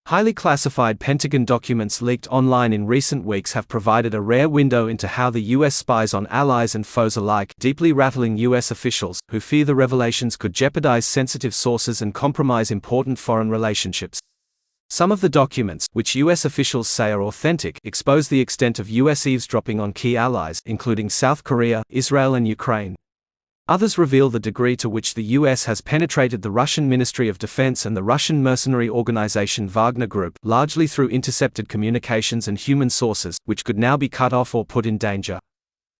Highly classified Pentagon documents leaked online in recent weeks have provided a rare window into how the U.S. spies on allies and foes alike, deeply rattling U.S. officials, who fear the revelations could jeopardize sensitive sources and compromise important foreign relationships. Some of the documents, which U.S. officials say are authentic, expose the extent of U.S. eavesdropping on key allies, including South Korea, Israel and Ukraine. Others reveal the degree to which the U.S. has penetrated the Russian Ministry of Defense and the Russian mercenary organization Wagner Group, largely through intercepted communications and human sources, which could now be cut off or put in danger.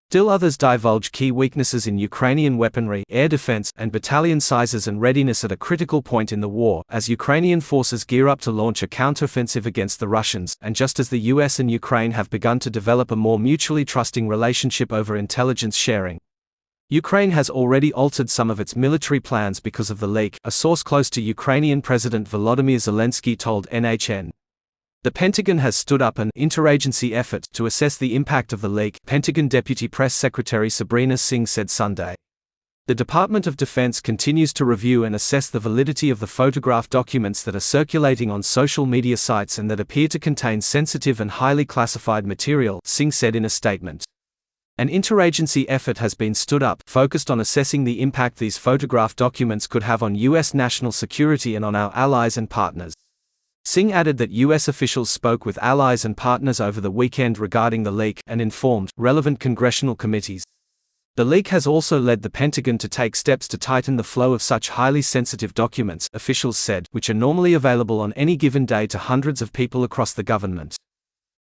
Still others divulge key weaknesses in Ukrainian weaponry, air defense, and battalion sizes and readiness at a critical point in the war, as Ukrainian forces gear up to launch a counteroffensive against the Russians, and just as the US and Ukraine have begun to develop a more mutually trusting relationship over intelligence sharing. Ukraine has already altered some of its military plans because of the leak, a source close to Ukrainian President Volodymyr Zelensky told NHN. The Pentagon has stood up an interagency effort to assess the impact of the leak, Pentagon Deputy Press Secretary Sabrina Singh said Sunday. The Department of Defense continues to review and assess the validity of the photograph documents that are circulating on social media sites and that appear to contain sensitive and highly classified material, Singh said in a statement. An interagency effort has been stood up, focused on assessing the impact these photograph documents could have on U.S. national security and on our allies and partners. Singh added that U.S. officials spoke with allies and partners over the weekend regarding the leak and informed relevant congressional committees. The leak has also led the Pentagon to take steps to tighten the flow of such highly sensitive documents, officials said, which are normally available on any given day to hundreds of people across the government.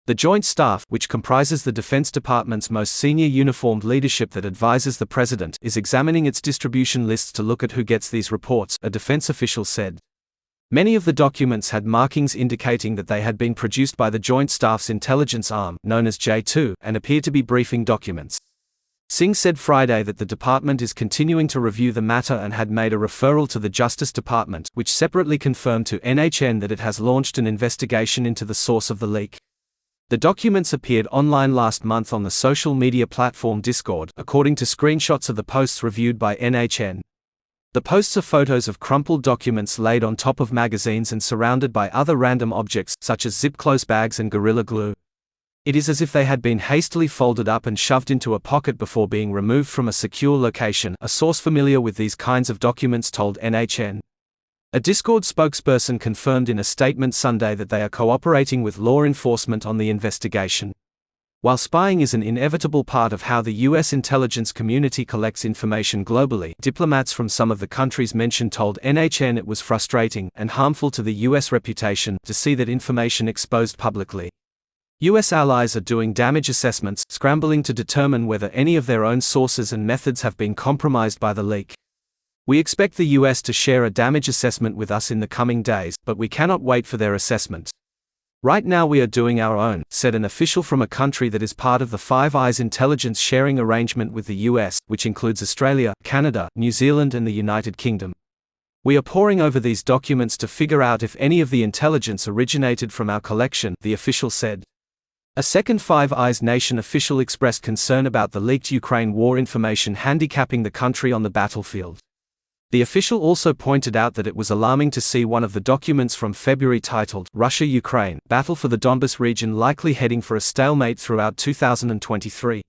The Joint Staff, which comprises the Defense Department's most senior uniformed leadership that advises the President, is examining its distribution lists to look at who gets these reports, a defense official said. Many of the documents had markings indicating that they had been produced by the Joint Staff's intelligence arm, known as J2, and appear to be briefing documents. Singh said Friday that the department is continuing to review the matter and had made a referral to the Justice Department, which separately confirmed to NHN that it has launched an investigation into the source of the leak. The documents appeared online last month on the social media platform Discord, according to screenshots of the posts reviewed by NHN. The posts are photos of crumpled documents laid on top of magazines and surrounded by other random objects, such as zip-close bags and Gorilla Glue. It is as if they had been hastily folded up and shoved into a pocket before being removed from a secure location, a source familiar with these kinds of documents told NHN. A Discord spokesperson confirmed in a statement Sunday that they are cooperating with law enforcement on the investigation. While spying is an inevitable part of how the U.S. intelligence community collects information globally, diplomats from some of the countries mentioned told NHN it was frustrating and harmful to the U.S. reputation to see that information exposed publicly. U.S. allies are doing damage assessments, scrambling to determine whether any of their own sources and methods have been compromised by the leak. We expect the U.S. to share a damage assessment with us in the coming days, but we cannot wait for their assessment. Right now we are doing our own, said an official from a country that is part of the Five Eyes intelligence sharing arrangement with the U.S., which includes Australia, Canada, New Zealand and the United Kingdom. We are poring over these documents to figure out if any of the intelligence originated from our collection, the official said. A second Five Eyes nation official expressed concern about the leaked Ukraine war information handicapping the country on the battlefield. The official also pointed out that it was alarming to see one of the documents from February titled, Russia-Ukraine, Battle for the Donbas region likely heading for a stalemate throughout 2023.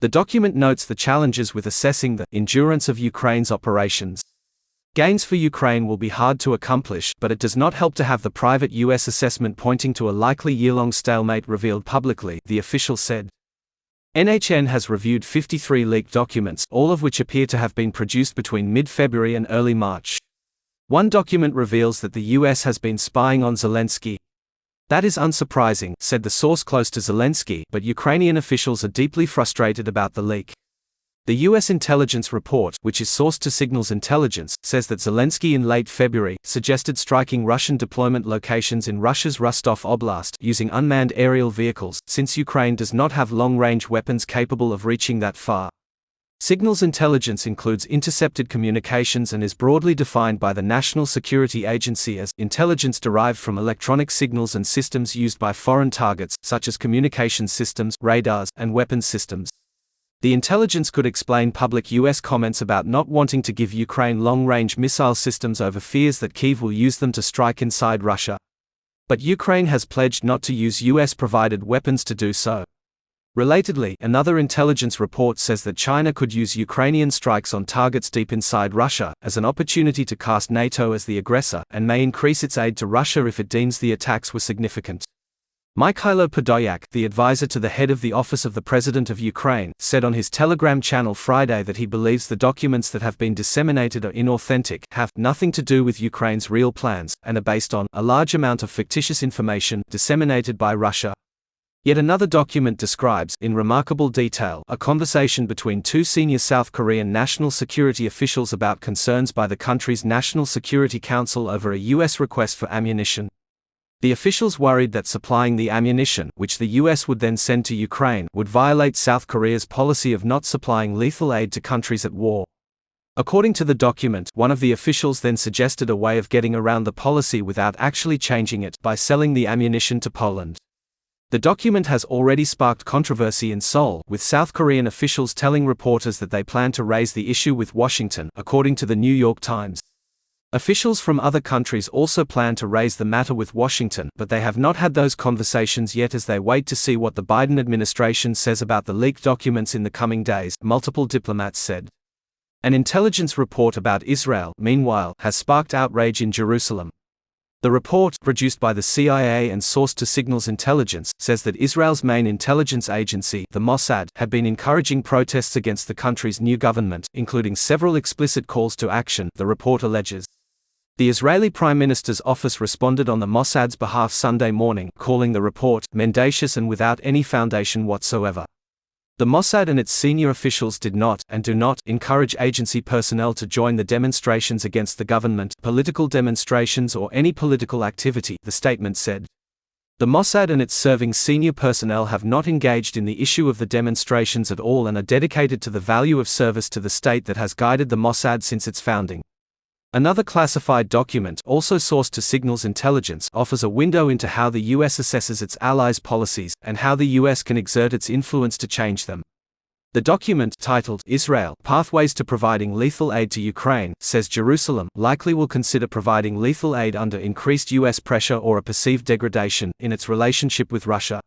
The document notes the challenges with assessing the endurance of Ukraine's operations. Gains for Ukraine will be hard to accomplish, but it does not help to have the private U.S. assessment pointing to a likely year-long stalemate revealed publicly, the official said. NHN has reviewed 53 leaked documents, all of which appear to have been produced between mid-February and early March. One document reveals that the U.S. has been spying on Zelensky. That is unsurprising, said the source close to Zelensky, but Ukrainian officials are deeply frustrated about the leak. The U.S. intelligence report, which is sourced to Signals Intelligence, says that Zelensky in late February suggested striking Russian deployment locations in Russia's Rostov Oblast using unmanned aerial vehicles, since Ukraine does not have long-range weapons capable of reaching that far. Signals Intelligence includes intercepted communications and is broadly defined by the National Security Agency as intelligence derived from electronic signals and systems used by foreign targets, such as communications systems, radars, and weapons systems. The intelligence could explain public US comments about not wanting to give Ukraine long-range missile systems over fears that Kyiv will use them to strike inside Russia. But Ukraine has pledged not to use US-provided weapons to do so. Relatedly, another intelligence report says that China could use Ukrainian strikes on targets deep inside Russia as an opportunity to cast NATO as the aggressor, and may increase its aid to Russia if it deems the attacks were significant. Mikhailo Podolyak, the advisor to the head of the Office of the President of Ukraine, said on his Telegram channel Friday that he believes the documents that have been disseminated are inauthentic, have nothing to do with Ukraine's real plans, and are based on a large amount of fictitious information disseminated by Russia. Yet another document describes, in remarkable detail, a conversation between two senior South Korean national security officials about concerns by the country's National Security Council over a US request for ammunition. The officials worried that supplying the ammunition, which the US would then send to Ukraine, would violate South Korea's policy of not supplying lethal aid to countries at war. According to the document, one of the officials then suggested a way of getting around the policy without actually changing it, by selling the ammunition to Poland. The document has already sparked controversy in Seoul, with South Korean officials telling reporters that they plan to raise the issue with Washington, according to the New York Times. Officials from other countries also plan to raise the matter with Washington, but they have not had those conversations yet as they wait to see what the Biden administration says about the leaked documents in the coming days, multiple diplomats said. An intelligence report about Israel, meanwhile, has sparked outrage in Jerusalem. The report, produced by the CIA and sourced to Signals Intelligence, says that Israel's main intelligence agency, the Mossad, had been encouraging protests against the country's new government, including several explicit calls to action, the report alleges. The Israeli Prime Minister's office responded on the Mossad's behalf Sunday morning, calling the report mendacious and without any foundation whatsoever. The Mossad and its senior officials did not, and do not, encourage agency personnel to join the demonstrations against the government, political demonstrations or any political activity, the statement said. The Mossad and its serving senior personnel have not engaged in the issue of the demonstrations at all and are dedicated to the value of service to the state that has guided the Mossad since its founding. Another classified document, also sourced to Signals Intelligence, offers a window into how the US assesses its allies' policies, and how the US can exert its influence to change them. The document, titled Israel: Pathways to Providing Lethal Aid to Ukraine, says Jerusalem likely will consider providing lethal aid under increased US pressure or a perceived degradation in its relationship with Russia.